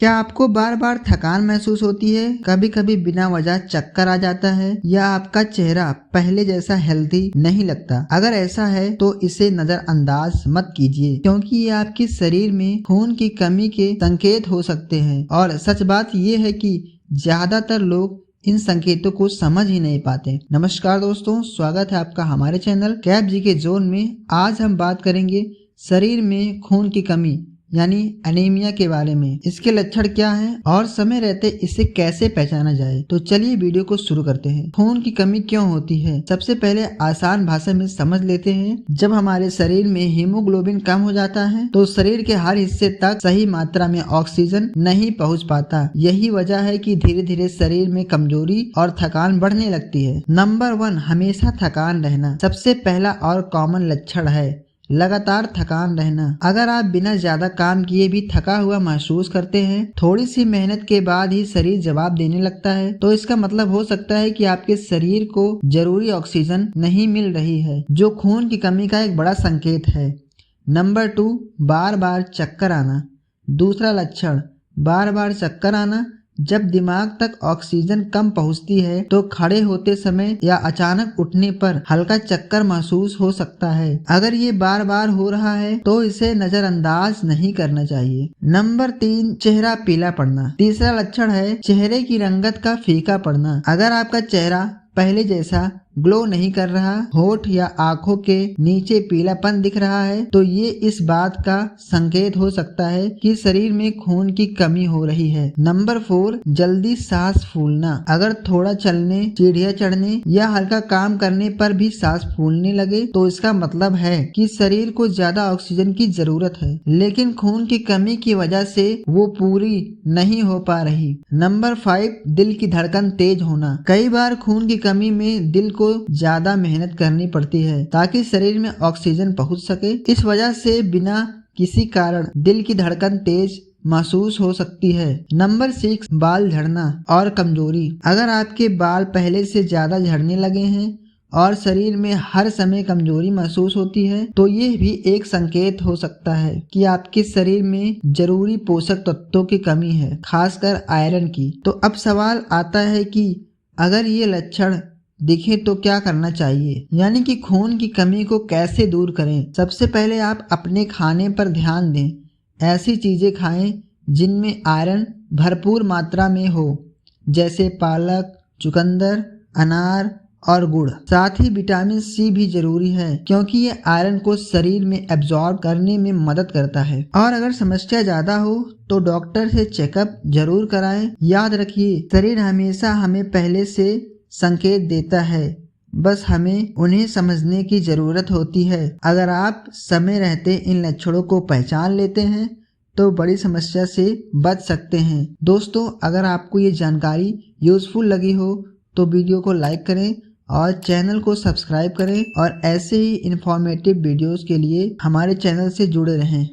क्या आपको बार बार थकान महसूस होती है? कभी कभी बिना वजह चक्कर आ जाता है या आपका चेहरा पहले जैसा हेल्दी नहीं लगता? अगर ऐसा है तो इसे नजरअंदाज मत कीजिए, क्योंकि ये आपके शरीर में खून की कमी के संकेत हो सकते हैं। और सच बात ये है कि ज्यादातर लोग इन संकेतों को समझ ही नहीं पाते। नमस्कार दोस्तों, स्वागत है आपका हमारे चैनल कैप जी के जोन में। आज हम बात करेंगे शरीर में खून की कमी यानी एनीमिया के बारे में। इसके लक्षण क्या हैं और समय रहते इसे कैसे पहचाना जाए। तो चलिए वीडियो को शुरू करते हैं। खून की कमी क्यों होती है, सबसे पहले आसान भाषा में समझ लेते हैं। जब हमारे शरीर में हीमोग्लोबिन कम हो जाता है तो शरीर के हर हिस्से तक सही मात्रा में ऑक्सीजन नहीं पहुंच पाता। यही वजह है कि धीरे धीरे शरीर में कमजोरी और थकान बढ़ने लगती है। नंबर 1, हमेशा थकान रहना सबसे पहला और कॉमन लक्षण है। लगातार थकान रहना। अगर आप बिना ज्यादा काम किए भी थका हुआ महसूस करते हैं, थोड़ी सी मेहनत के बाद ही शरीर जवाब देने लगता है, तो इसका मतलब हो सकता है कि आपके शरीर को जरूरी ऑक्सीजन नहीं मिल रही है, जो खून की कमी का एक बड़ा संकेत है। नंबर 2, बार बार चक्कर आना। दूसरा लक्षण, बार बार चक्कर आना। जब दिमाग तक ऑक्सीजन कम पहुंचती है तो खड़े होते समय या अचानक उठने पर हल्का चक्कर महसूस हो सकता है। अगर ये बार बार हो रहा है तो इसे नजरअंदाज नहीं करना चाहिए। नंबर 3, चेहरा पीला पड़ना। तीसरा लक्षण है चेहरे की रंगत का फीका पड़ना। अगर आपका चेहरा पहले जैसा ग्लो नहीं कर रहा, होठ या आंखों के नीचे पीलापन दिख रहा है, तो ये इस बात का संकेत हो सकता है कि शरीर में खून की कमी हो रही है। नंबर 4, जल्दी सांस फूलना। अगर थोड़ा चलने, सीढ़ियां चढ़ने या हल्का काम करने पर भी सांस फूलने लगे तो इसका मतलब है कि शरीर को ज्यादा ऑक्सीजन की जरूरत है, लेकिन खून की कमी की वजह से वो पूरी नहीं हो पा रही। नंबर 5, दिल की धड़कन तेज होना। कई बार खून की कमी में दिल को ज्यादा मेहनत करनी पड़ती है ताकि शरीर में ऑक्सीजन पहुंच सके। इस वजह से बिना किसी कारण दिल की धड़कन तेज महसूस हो सकती है। नंबर 6, बाल झड़ना और कमजोरी। अगर आपके बाल पहले से ज्यादा झड़ने लगे हैं और शरीर में हर समय कमजोरी महसूस होती है, तो ये भी एक संकेत हो सकता है कि आपके शरीर में जरूरी पोषक तत्वों की कमी है, खासकर आयरन की। तो अब सवाल आता है कि अगर ये लक्षण दिखे तो क्या करना चाहिए, यानी कि खून की कमी को कैसे दूर करें। सबसे पहले आप अपने खाने पर ध्यान दें। ऐसी चीजें खाएं जिनमें आयरन भरपूर मात्रा में हो, जैसे पालक, चुकंदर, अनार और गुड़। साथ ही विटामिन सी भी जरूरी है, क्योंकि ये आयरन को शरीर में एब्जॉर्ब करने में मदद करता है। और अगर समस्या ज्यादा हो तो डॉक्टर से चेकअप जरूर कराएं। याद रखिए, शरीर हमेशा हमें पहले से संकेत देता है, बस हमें उन्हें समझने की जरूरत होती है। अगर आप समय रहते इन लक्षणों को पहचान लेते हैं तो बड़ी समस्या से बच सकते हैं। दोस्तों, अगर आपको ये जानकारी यूजफुल लगी हो तो वीडियो को लाइक करें और चैनल को सब्सक्राइब करें, और ऐसे ही इंफॉर्मेटिव वीडियोस के लिए हमारे चैनल से जुड़े रहें।